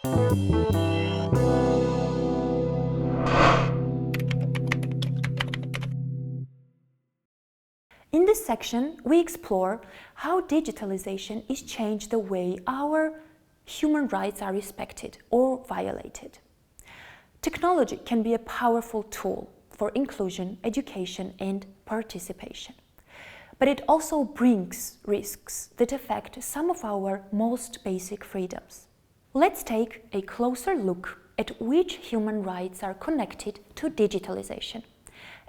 In this section, we explore how digitalization is changing the way our human rights are respected or violated. Technology can be a powerful tool for inclusion, education, and participation. But it also brings risks that affect some of our most basic freedoms. Let's take a closer look at which human rights are connected to digitalization.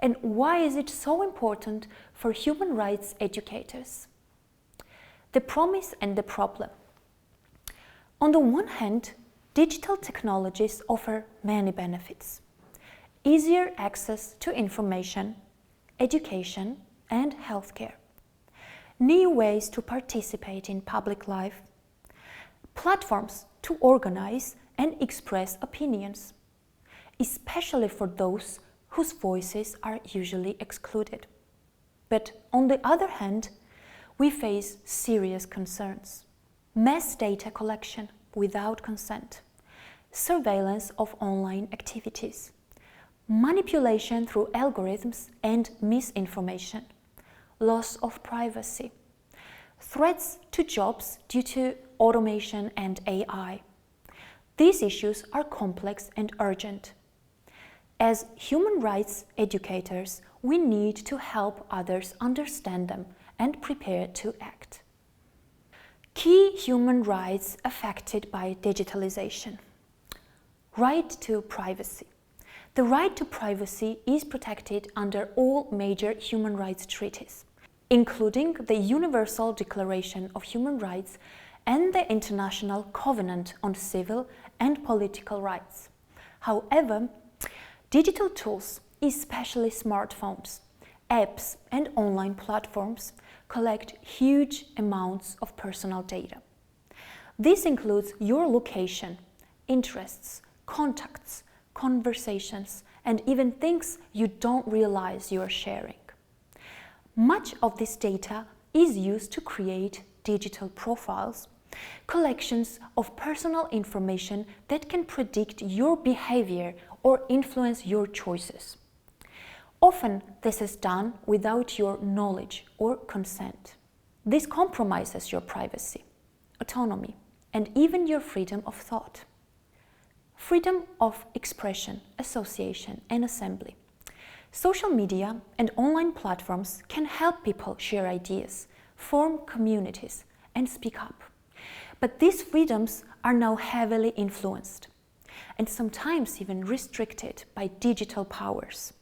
And why is it so important for human rights educators? The promise and the problem. On the one hand, digital technologies offer many benefits. Easier access to information, education, and healthcare. New ways to participate in public life. Platforms to organize and express opinions, especially for those whose voices are usually excluded. But on the other hand, we face serious concerns. Mass data collection without consent, surveillance of online activities, manipulation through algorithms and misinformation, loss of privacy, threats to jobs due to automation and AI. These issues are complex and urgent. As human rights educators, we need to help others understand them and prepare to act. Key human rights affected by digitalization. Right to privacy. The right to privacy is protected under all major human rights treaties, including the Universal Declaration of Human Rights and the International Covenant on Civil and Political Rights. However, digital tools, especially smartphones, apps, and online platforms, collect huge amounts of personal data. This includes your location, interests, contacts, conversations, and even things you don't realize you are sharing. Much of this data is used to create digital profiles, collections of personal information that can predict your behavior or influence your choices. Often, this is done without your knowledge or consent. This compromises your privacy, autonomy, and even your freedom of thought. Freedom of expression, association, and assembly. Social media and online platforms can help people share ideas, form communities, and speak up. But these freedoms are now heavily influenced and sometimes even restricted by digital powers.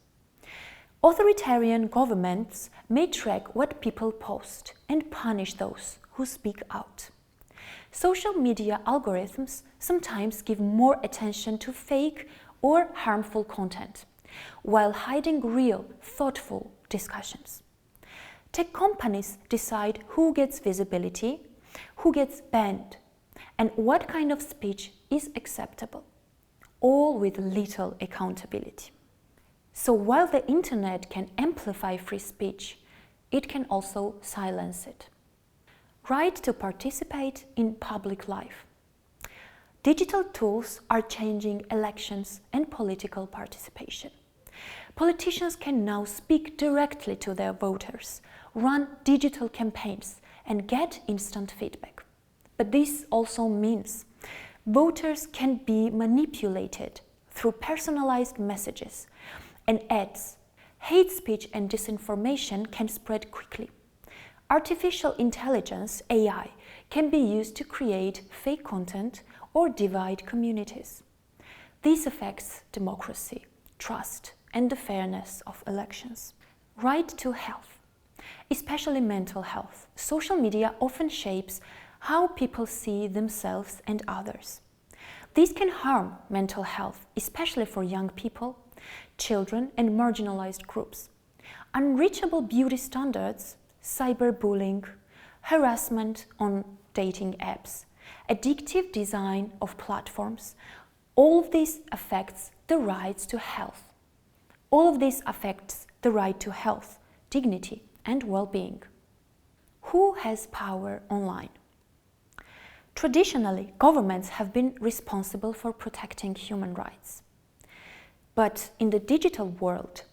Authoritarian governments may track what people post and punish those who speak out. Social media algorithms sometimes give more attention to fake or harmful content, while hiding real, thoughtful discussions. Tech companies decide who gets visibility, who gets banned, and what kind of speech is acceptable, all with little accountability. So while the internet can amplify free speech, it can also silence it. Right to participate in public life. Digital tools are changing elections and political participation. Politicians can now speak directly to their voters, run digital campaigns, and get instant feedback. But this also means voters can be manipulated through personalized messages and ads. Hate speech and disinformation can spread quickly. Artificial intelligence, AI, can be used to create fake content or divide communities. This affects democracy, trust, and the fairness of elections. Right to health, especially mental health. Social media often shapes how people see themselves and others. This can harm mental health, especially for young people, children, and marginalized groups. Unreachable beauty standards, cyberbullying, harassment on dating apps, addictive design of platforms, all of this affects the rights to health. All of this affects the right to health, dignity, and well-being. Who has power online? Traditionally, governments have been responsible for protecting human rights. But in the digital world,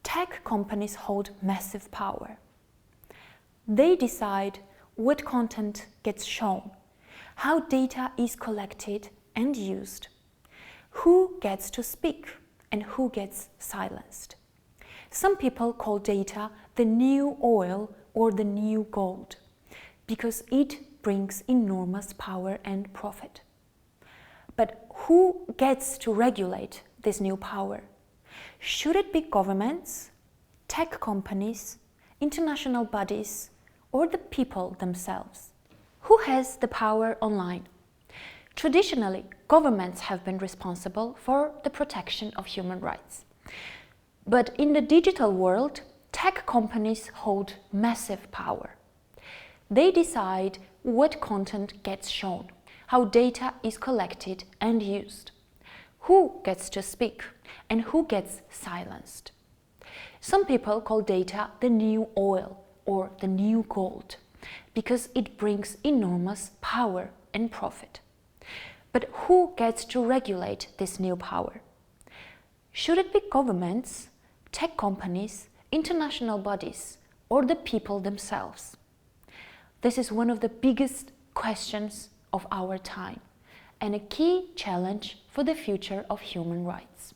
tech companies hold massive power. They decide what content gets shown, how data is collected and used, who gets to speak and who gets silenced. Some people call data the new oil or the new gold because it brings enormous power and profit. But who gets to regulate this new power? Should it be governments, tech companies, international bodies, or the people themselves? Who has the power online? Traditionally, governments have been responsible for the protection of human rights. But in the digital world, tech companies hold massive power. They decide what content gets shown, how data is collected and used, who gets to speak and who gets silenced. Some people call data the new oil or the new gold because it brings enormous power and profit. But who gets to regulate this new power? Should it be governments, tech companies, international bodies, or the people themselves? This is one of the biggest questions of our time and a key challenge for the future of human rights.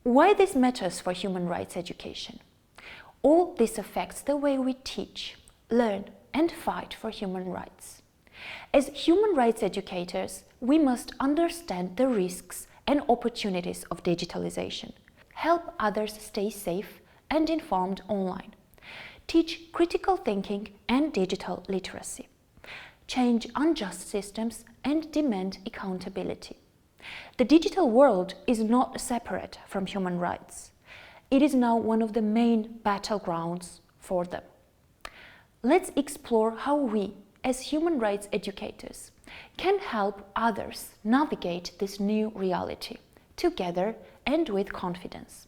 Why this matters for human rights education? All this affects the way we teach, learn, and fight for human rights. As human rights educators, we must understand the risks and opportunities of digitalization, help others stay safe and informed online, teach critical thinking and digital literacy, change unjust systems and demand accountability. The digital world is not separate from human rights. It is now one of the main battlegrounds for them. Let's explore how we, as human rights educators, can help others navigate this new reality, together and with confidence.